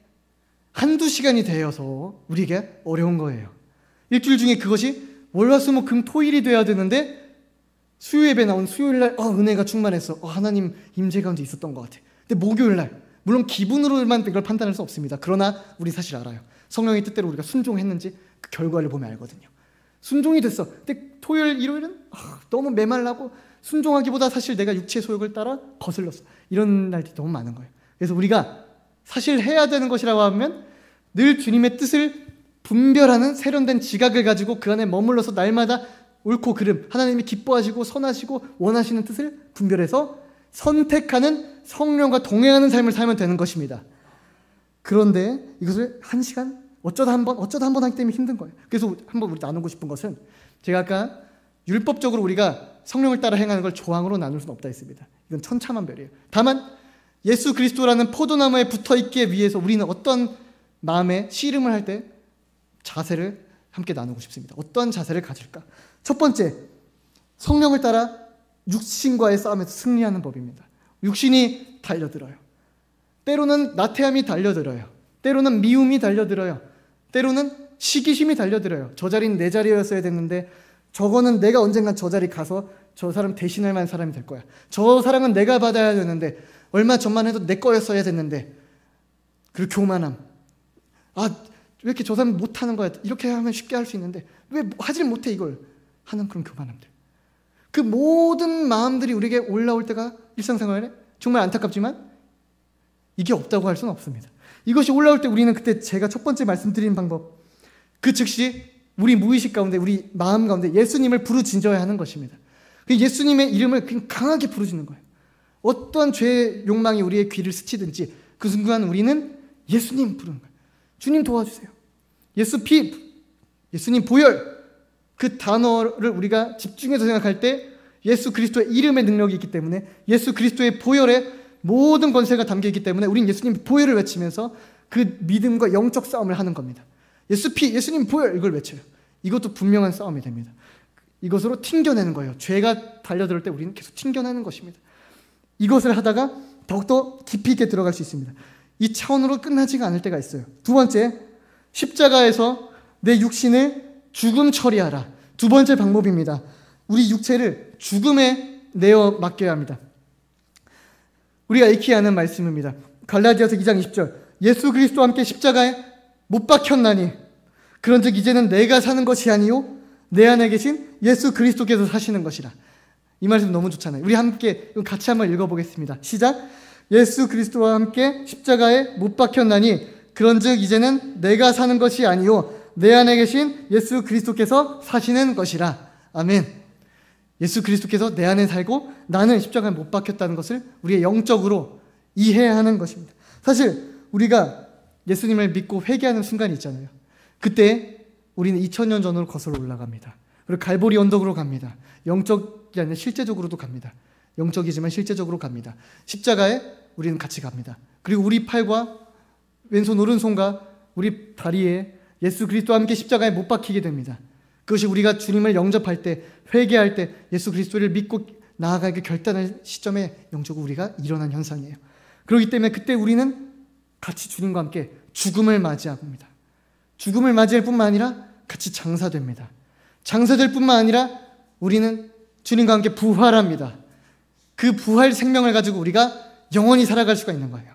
한두 시간이 되어서 우리에게 어려운 거예요. 일주일 중에 그것이 월화수목금토일이 돼야 되는데 수요 예배 나온 수요일날 은혜가 충만했어. 하나님 임재 가운데 있었던 것 같아. 근데 목요일날 물론 기분으로만 이걸 판단할 수 없습니다. 그러나 우리 사실 알아요. 성령의 뜻대로 우리가 순종했는지 그 결과를 보면 알거든요. 순종이 됐어. 근데 토요일, 일요일은 너무 메말라고 순종하기보다 사실 내가 육체의 소욕을 따라 거슬렀어. 이런 날들이 너무 많은 거예요. 그래서 우리가 사실 해야 되는 것이라고 하면 늘 주님의 뜻을 분별하는 세련된 지각을 가지고 그 안에 머물러서 날마다 옳고 그름, 하나님이 기뻐하시고 선하시고 원하시는 뜻을 분별해서 선택하는 성령과 동행하는 삶을 살면 되는 것입니다. 그런데 이것을 한 시간 어쩌다 한 번 하기 때문에 힘든 거예요. 그래서 한번 우리 나누고 싶은 것은, 제가 아까 율법적으로 우리가 성령을 따라 행하는 걸 조항으로 나눌 수는 없다 했습니다. 이건 천차만별이에요. 다만 예수 그리스도라는 포도나무에 붙어있기 위해서 우리는 어떤 마음의 씨름을 할 때 자세를 함께 나누고 싶습니다. 어떤 자세를 가질까? 첫 번째, 성령을 따라 육신과의 싸움에서 승리하는 법입니다. 육신이 달려들어요. 때로는 나태함이 달려들어요. 때로는 미움이 달려들어요. 때로는 시기심이 달려들어요. 저 자리는 내 자리였어야 됐는데 저거는 내가 언젠간 저 자리 가서 저 사람 대신할 만한 사람이 될 거야. 저 사랑은 내가 받아야 되는데 얼마 전만 해도 내 거였어야 됐는데. 그리고 교만함. 왜 이렇게 저 사람 못하는 거야. 이렇게 하면 쉽게 할 수 있는데 왜 하질 못해 이걸 하는 그런 교만함들. 그 모든 마음들이 우리에게 올라올 때가 일상생활에 정말 안타깝지만 이게 없다고 할 수는 없습니다. 이것이 올라올 때 우리는 그때 제가 첫 번째 말씀드린 방법, 그 즉시 우리 무의식 가운데 우리 마음 가운데 예수님을 부르짖어야 하는 것입니다. 예수님의 이름을 그냥 강하게 부르짖는 거예요. 어떠한 죄의 욕망이 우리의 귀를 스치든지 그 순간 우리는 예수님 부르는 거예요. 주님 도와주세요. 예수 피, 예수님 보혈, 그 단어를 우리가 집중해서 생각할 때 예수 그리스도의 이름의 능력이 있기 때문에 예수 그리스도의 보혈에 모든 권세가 담겨있기 때문에 우리는 예수님 보혈을 외치면서 그 믿음과 영적 싸움을 하는 겁니다. 예수 피, 예수님 보혈 이걸 외쳐요. 이것도 분명한 싸움이 됩니다. 이것으로 튕겨내는 거예요. 죄가 달려들 때 우리는 계속 튕겨내는 것입니다. 이것을 하다가 더욱더 깊이 있게 들어갈 수 있습니다. 이 차원으로 끝나지가 않을 때가 있어요. 두 번째, 십자가에서 내 육신을 죽음 처리하라. 두 번째 방법입니다. 우리 육체를 죽음에 내어 맡겨야 합니다. 우리가 익히 아는 말씀입니다. 갈라디아서 2장 20절, 예수 그리스도와 함께 십자가에 못 박혔나니 그런즉 이제는 내가 사는 것이 아니요 내 안에 계신 예수 그리스도께서 사시는 것이라. 이 말씀 너무 좋잖아요. 우리 함께 같이 한번 읽어보겠습니다. 시작. 예수 그리스도와 함께 십자가에 못 박혔나니 그런즉 이제는 내가 사는 것이 아니요 내 안에 계신 예수 그리스도께서 사시는 것이라. 아멘. 예수 그리스도께서 내 안에 살고 나는 십자가에 못 박혔다는 것을 우리의 영적으로 이해해야 하는 것입니다. 사실 우리가 예수님을 믿고 회개하는 순간이 있잖아요. 그때 우리는 2000년 전으로 거슬러 올라갑니다. 그리고 갈보리 언덕으로 갑니다. 영적이 아니라 실제적으로도 갑니다. 영적이지만 실제적으로 갑니다. 십자가에 우리는 같이 갑니다. 그리고 우리 팔과 왼손 오른손과 우리 다리에 예수 그리스도와 함께 십자가에 못 박히게 됩니다. 그것이 우리가 주님을 영접할 때, 회개할 때 예수 그리스도를 믿고 나아가게 결단할 시점에 영적으로 우리가 일어난 현상이에요. 그렇기 때문에 그때 우리는 같이 주님과 함께 죽음을 맞이합니다. 죽음을 맞이할 뿐만 아니라 같이 장사됩니다. 장사될 뿐만 아니라 우리는 주님과 함께 부활합니다. 그 부활 생명을 가지고 우리가 영원히 살아갈 수가 있는 거예요.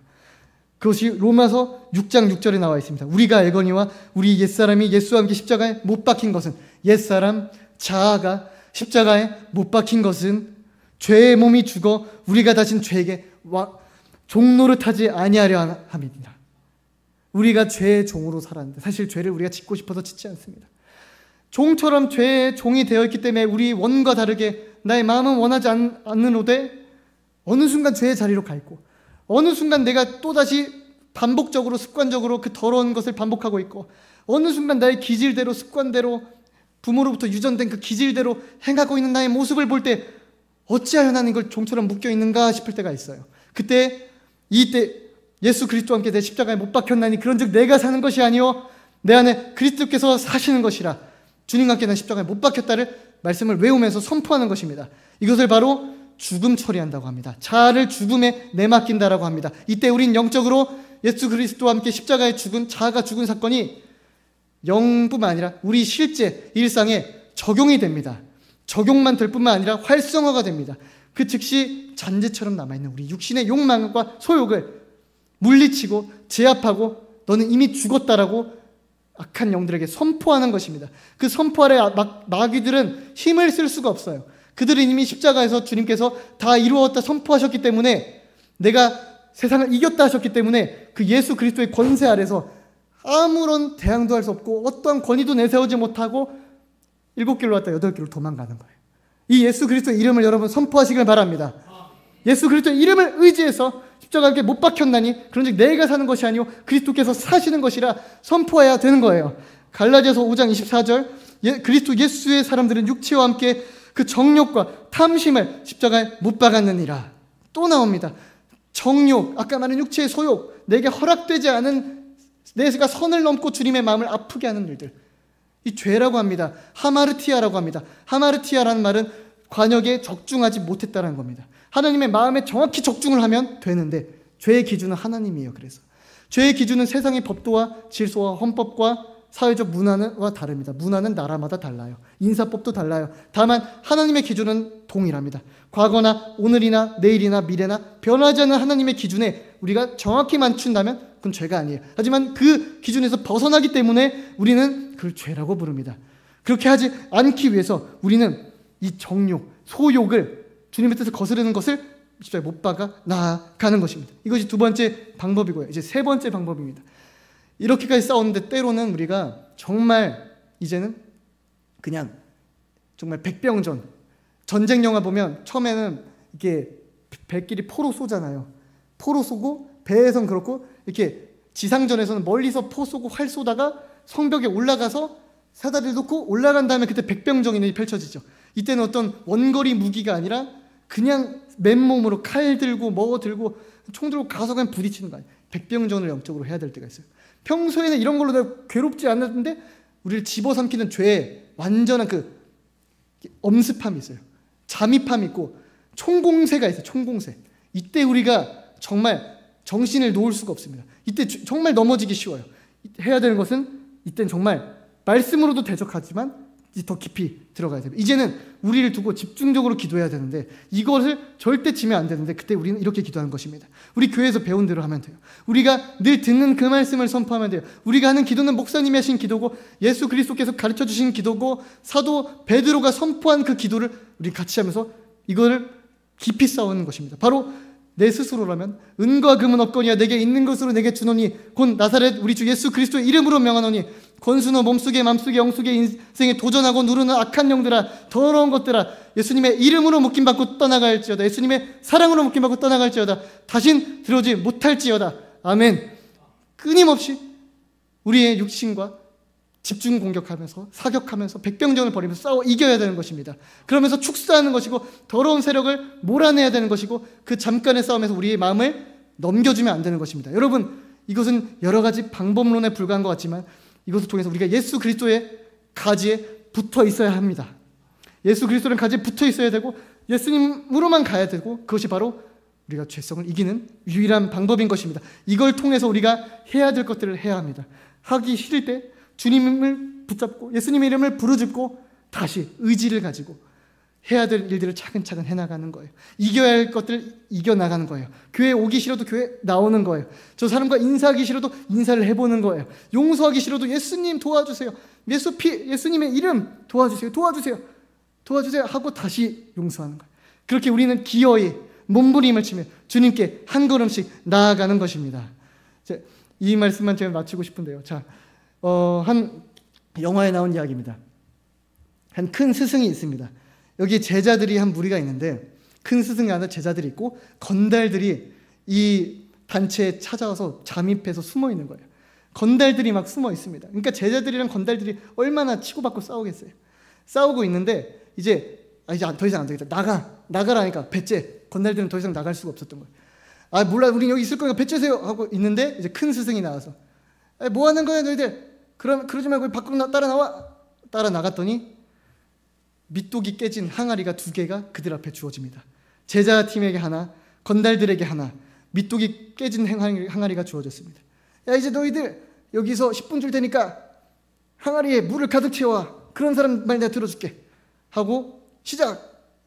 그것이 로마서 6장 6절에 나와 있습니다. 우리가 알거니와 우리 옛사람이 예수와 함께 십자가에 못 박힌 것은, 옛사람 자아가 십자가에 못 박힌 것은 죄의 몸이 죽어 우리가 다신 죄에게 종노릇하지 아니하려 함이니라. 우리가 죄의 종으로 살았는데 사실 죄를 우리가 짓고 싶어서 짓지 않습니다. 종처럼 죄의 종이 되어있기 때문에 우리 원과 다르게 나의 마음은 원하지 않는노되 어느 순간 죄의 자리로 가 있고, 어느 순간 내가 또다시 반복적으로 습관적으로 그 더러운 것을 반복하고 있고, 어느 순간 나의 기질대로 습관대로 부모로부터 유전된 그 기질대로 행하고 있는 나의 모습을 볼 때 어찌하여 나는 이걸 종처럼 묶여있는가 싶을 때가 있어요. 이때 예수 그리스도와 함께 내 십자가에 못 박혔나니 그런즉 내가 사는 것이 아니요 내 안에 그리스도께서 사시는 것이라. 주님과 함께 난 십자가에 못 박혔다를 말씀을 외우면서 선포하는 것입니다. 이것을 바로 죽음 처리한다고 합니다. 자아를 죽음에 내맡긴다라고 합니다. 이때 우린 영적으로 예수 그리스도와 함께 십자가에 죽은, 자아가 죽은 사건이 영뿐만 아니라 우리 실제 일상에 적용이 됩니다. 적용만 될 뿐만 아니라 활성화가 됩니다. 그 즉시 잔재처럼 남아있는 우리 육신의 욕망과 소욕을 물리치고 제압하고 너는 이미 죽었다라고 악한 영들에게 선포하는 것입니다. 그 선포 아래 마귀들은 힘을 쓸 수가 없어요. 그들은 이미 십자가에서 주님께서 다 이루었다 선포하셨기 때문에, 내가 세상을 이겼다 하셨기 때문에 그 예수 그리스도의 권세 아래서 아무런 대항도 할 수 없고 어떠한 권위도 내세우지 못하고 7길로 왔다 8길로 도망가는 거예요. 이 예수 그리스도의 이름을 여러분 선포하시길 바랍니다. 예수 그리스도의 이름을 의지해서 십자가에 못 박혔나니 그런즉 내가 사는 것이 아니요 그리스도께서 사시는 것이라 선포해야 되는 거예요. 갈라디아서 5장 24절 그리스도 예수의 사람들은 육체와 함께 그 정욕과 탐심을 십자가에 못 박았느니라. 또 나옵니다. 정욕, 아까 말한 육체의 소욕, 내게 허락되지 않은, 내가 선을 넘고 주님의 마음을 아프게 하는 일들, 이 죄라고 합니다. 하마르티아라고 합니다. 하마르티아라는 말은 관역에 적중하지 못했다는 겁니다. 하나님의 마음에 정확히 적중을 하면 되는데 죄의 기준은 하나님이에요. 그래서 죄의 기준은 세상의 법도와 질서와 헌법과 사회적 문화와 다릅니다. 문화는 나라마다 달라요. 인사법도 달라요. 다만 하나님의 기준은 동일합니다. 과거나 오늘이나 내일이나 미래나 변하지 않는 하나님의 기준에 우리가 정확히 맞춘다면 그건 죄가 아니에요. 하지만 그 기준에서 벗어나기 때문에 우리는 그걸 죄라고 부릅니다. 그렇게 하지 않기 위해서 우리는 이 정욕, 소욕을 주님의 뜻을 거스르는 것을 십자가에 못 박아 나아가는 것입니다. 이것이 두 번째 방법이고요. 이제 세 번째 방법입니다. 이렇게까지 싸웠는데 때로는 우리가 정말 이제는 그냥 정말 백병전, 전쟁 영화 보면 처음에는 이렇게 배끼리 포로 쏘잖아요. 포로 쏘고 배에선 그렇고 이렇게 지상전에서는 멀리서 포 쏘고 활 쏘다가 성벽에 올라가서 사다리를 놓고 올라간 다음에 그때 백병전이 펼쳐지죠. 이때는 어떤 원거리 무기가 아니라 그냥 맨몸으로 칼 들고 뭐 들고 총 들고 가서 그냥 부딪히는 거 아니에요. 백병전을 영적으로 해야 될 때가 있어요. 평소에는 이런 걸로 내가 괴롭지 않았는데 우리를 집어삼키는 죄에 완전한 그 엄습함이 있어요. 잠입함이 있고 총공세가 있어요. 총공세. 이때 우리가 정말 정신을 놓을 수가 없습니다. 이때 정말 넘어지기 쉬워요. 해야 되는 것은 이때는 정말 말씀으로도 대적하지만 더 깊이 들어가야 됩니다. 이제는 우리를 두고 집중적으로 기도해야 되는데 이것을 절대 치면 안 되는데 그때 우리는 이렇게 기도하는 것입니다. 우리 교회에서 배운 대로 하면 돼요. 우리가 늘 듣는 그 말씀을 선포하면 돼요. 우리가 하는 기도는 목사님이 하신 기도고 예수 그리스도께서 가르쳐 주신 기도고 사도 베드로가 선포한 그 기도를 우리 같이 하면서 이거를 깊이 싸우는 것입니다. 바로 내 스스로라면 은과 금은 없거니와 내게 있는 것으로 내게 주노니 곧 나사렛 우리 주 예수 그리스도의 이름으로 명하노니 권수너 몸속에 맘속에 영속에 인생에 도전하고 누르는 악한 영들아 더러운 것들아 예수님의 이름으로 묶임받고 떠나갈지어다. 예수님의 사랑으로 묶임받고 떠나갈지어다. 다신 들어오지 못할지어다. 아멘. 끊임없이 우리의 육신과 집중 공격하면서 사격하면서 백병전을 벌이면서 싸워 이겨야 되는 것입니다. 그러면서 축사하는 것이고 더러운 세력을 몰아내야 되는 것이고 그 잠깐의 싸움에서 우리의 마음을 넘겨주면 안 되는 것입니다. 여러분, 이것은 여러 가지 방법론에 불과한 것 같지만 이것을 통해서 우리가 예수 그리스도의 가지에 붙어 있어야 합니다. 예수 그리스도의 가지에 붙어 있어야 되고 예수님으로만 가야 되고 그것이 바로 우리가 죄성을 이기는 유일한 방법인 것입니다. 이걸 통해서 우리가 해야 될 것들을 해야 합니다. 하기 싫을 때 주님을 붙잡고 예수님의 이름을 부르짖고 다시 의지를 가지고 해야 될 일들을 차근차근 해나가는 거예요. 이겨야 할 것들을 이겨나가는 거예요. 교회 오기 싫어도 교회 나오는 거예요. 저 사람과 인사하기 싫어도 인사를 해보는 거예요. 용서하기 싫어도 예수님 도와주세요. 예수님의 이름 도와주세요 하고 다시 용서하는 거예요. 그렇게 우리는 기어이 몸부림을 치며 주님께 한 걸음씩 나아가는 것입니다. 이 말씀만 제가 마치고 싶은데요. 한 영화에 나온 이야기입니다. 한 큰 스승이 있습니다. 여기 제자들이 한 무리가 있는데 큰 스승이 하나 제자들이 있고 건달들이 이 단체에 찾아와서 잠입해서 숨어 있는 거예요. 건달들이 막 숨어 있습니다. 그러니까 제자들이랑 건달들이 얼마나 치고받고 싸우겠어요. 싸우고 있는데 이제 더 이상 안 되겠다. 나가라니까 배째. 건달들은 더 이상 나갈 수가 없었던 거예요. 몰라, 우린 여기 있을 거니까 배째세요 하고 있는데 이제 큰 스승이 나와서 뭐 하는 거야 너희들? 그러지 말고 밖으로 따라 나와. 따라 나갔더니 밑독이 깨진 항아리가 2개가 그들 앞에 주어집니다. 제자 팀에게 하나, 건달들에게 하나, 밑독이 깨진 항아리가 주어졌습니다. 야, 이제 너희들 여기서 10분 줄 테니까 항아리에 물을 가득 채워와. 그런 사람 말 내가 들어줄게 하고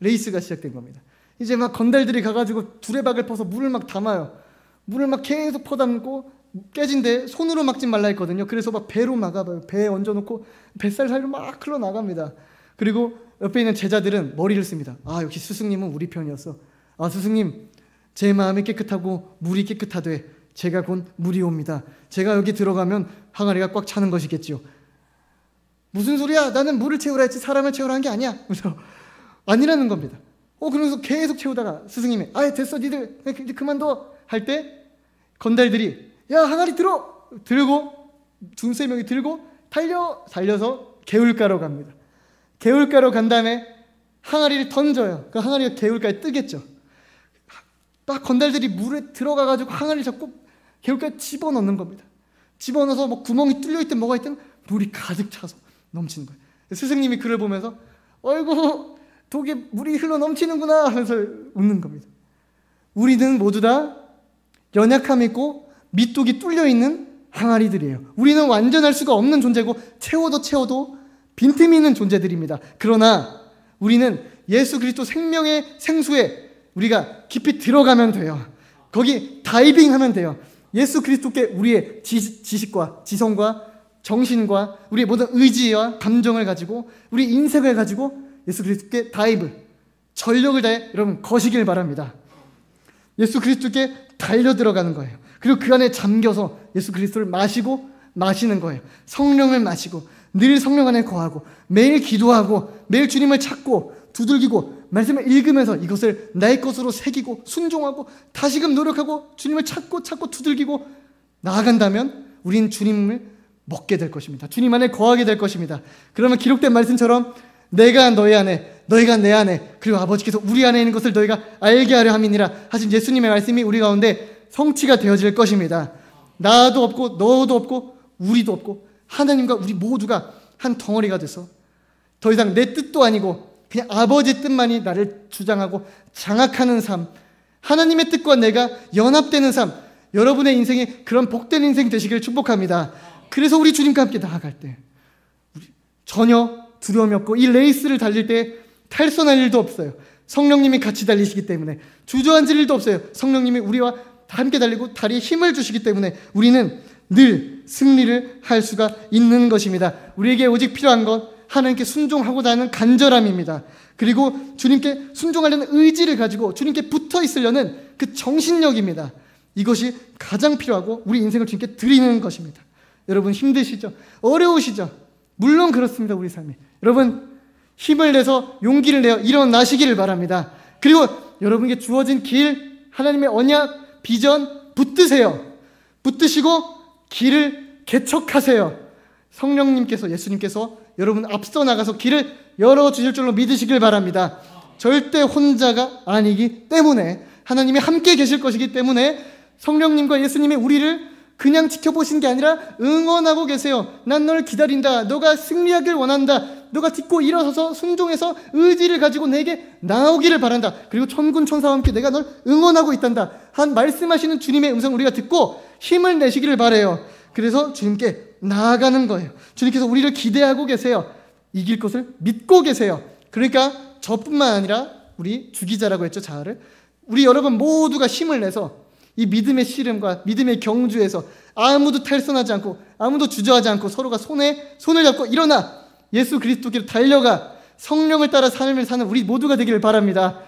레이스가 시작된 겁니다. 이제 막 건달들이 가가지고 두레박을 퍼서 물을 막 담아요. 물을 막 계속 퍼담고 깨진데 손으로 막지 말라 했거든요. 그래서 막 배로 막아봐요. 배에 얹어놓고 뱃살 사이로 막 흘러나갑니다. 그리고 옆에 있는 제자들은 머리를 씁니다. 역시 스승님은 우리 편이었어. 스승님, 제 마음이 깨끗하고 물이 깨끗하되 제가 곧 물이 옵니다. 제가 여기 들어가면 항아리가 꽉 차는 것이겠지요. 무슨 소리야? 나는 물을 채우라 했지 사람을 채우라 한 게 아니야. 그래서 아니라는 겁니다. 그러면서 계속 채우다가 스승님이 됐어 니들 이제 그만둬 할 때 건달들이 야 항아리 들고 2-3명이 들고 달려서 개울가로 갑니다. 개울가로 간 다음에 항아리를 던져요. 그 항아리가 개울가에 뜨겠죠. 딱 건달들이 물에 들어가가지고 항아리를 잡고 개울가에 집어넣는 겁니다. 집어넣어서 뭐 구멍이 뚫려있든 뭐가 있든 물이 가득 차서 넘치는 거예요. 스승님이 그를 보면서 어이구 독에 물이 흘러 넘치는구나 하면서 웃는 겁니다. 우리는 모두 다 연약함이 있고 밑독이 뚫려있는 항아리들이에요. 우리는 완전할 수가 없는 존재고 채워도 빈틈이 있는 존재들입니다. 그러나 우리는 예수 그리스도 생명의 생수에 우리가 깊이 들어가면 돼요. 거기 다이빙하면 돼요. 예수 그리스도께 우리의 지식과 지성과 정신과 우리의 모든 의지와 감정을 가지고 우리 인생을 가지고 예수 그리스도께 전력을 다해 여러분 거시길 바랍니다. 예수 그리스도께 달려 들어가는 거예요. 그리고 그 안에 잠겨서 예수 그리스도를 마시는 거예요. 성령을 마시고 늘 성령 안에 거하고 매일 기도하고 매일 주님을 찾고 두들기고 말씀을 읽으면서 이것을 나의 것으로 새기고 순종하고 다시금 노력하고 주님을 찾고 두들기고 나아간다면 우린 주님을 먹게 될 것입니다. 주님 안에 거하게 될 것입니다. 그러면 기록된 말씀처럼 내가 너희 안에 너희가 내 안에 그리고 아버지께서 우리 안에 있는 것을 너희가 알게 하려 함이니라 하신 예수님의 말씀이 우리 가운데 성취가 되어질 것입니다. 나도 없고 너도 없고 우리도 없고 하나님과 우리 모두가 한 덩어리가 돼서 더 이상 내 뜻도 아니고 그냥 아버지 뜻만이 나를 주장하고 장악하는 삶, 하나님의 뜻과 내가 연합되는 삶, 여러분의 인생이 그런 복된 인생 되시기를 축복합니다. 그래서 우리 주님과 함께 나아갈 때 전혀 두려움이 없고 이 레이스를 달릴 때 탈선할 일도 없어요. 성령님이 같이 달리시기 때문에 주저앉을 일도 없어요. 성령님이 우리와 함께 달리고 다리에 힘을 주시기 때문에 우리는 늘 승리를 할 수가 있는 것입니다. 우리에게 오직 필요한 건 하나님께 순종하고자 하는 간절함입니다. 그리고 주님께 순종하려는 의지를 가지고 주님께 붙어 있으려는 그 정신력입니다. 이것이 가장 필요하고 우리 인생을 주님께 드리는 것입니다. 여러분 힘드시죠? 어려우시죠? 물론 그렇습니다. 우리 삶이. 여러분 힘을 내서 용기를 내어 일어나시기를 바랍니다. 그리고 여러분에게 주어진 길, 하나님의 언약, 비전 붙드세요. 붙드시고 길을 개척하세요. 성령님께서, 예수님께서 여러분 앞서 나가서 길을 열어주실 줄로 믿으시길 바랍니다. 절대 혼자가 아니기 때문에, 하나님이 함께 계실 것이기 때문에 성령님과 예수님이 우리를 그냥 지켜보신 게 아니라 응원하고 계세요. 난 널 기다린다. 너가 승리하길 원한다. 너가 딛고 일어서서 순종해서 의지를 가지고 내게 나오기를 바란다. 그리고 천군 천사와 함께 내가 널 응원하고 있단다 한 말씀하시는 주님의 음성을 우리가 듣고 힘을 내시기를 바라요. 그래서 주님께 나아가는 거예요. 주님께서 우리를 기대하고 계세요. 이길 것을 믿고 계세요. 그러니까 저뿐만 아니라 우리 주기자라고 했죠, 자아를. 우리 여러분 모두가 힘을 내서 이 믿음의 씨름과 믿음의 경주에서 아무도 탈선하지 않고 아무도 주저하지 않고 서로가 손을 잡고 일어나 예수 그리스도께로 달려가 성령을 따라 삶을 사는 우리 모두가 되기를 바랍니다.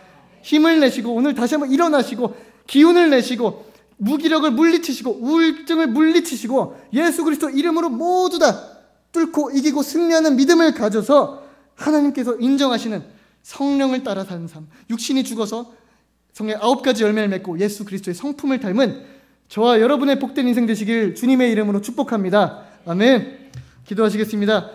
힘을 내시고 오늘 다시 한번 일어나시고 기운을 내시고 무기력을 물리치시고 우울증을 물리치시고 예수 그리스도 이름으로 모두 다 뚫고 이기고 승리하는 믿음을 가져서 하나님께서 인정하시는 성령을 따라 사는 삶, 육신이 죽어서 성령의 9가지 열매를 맺고 예수 그리스도의 성품을 닮은 저와 여러분의 복된 인생 되시길 주님의 이름으로 축복합니다. 아멘. 기도하시겠습니다.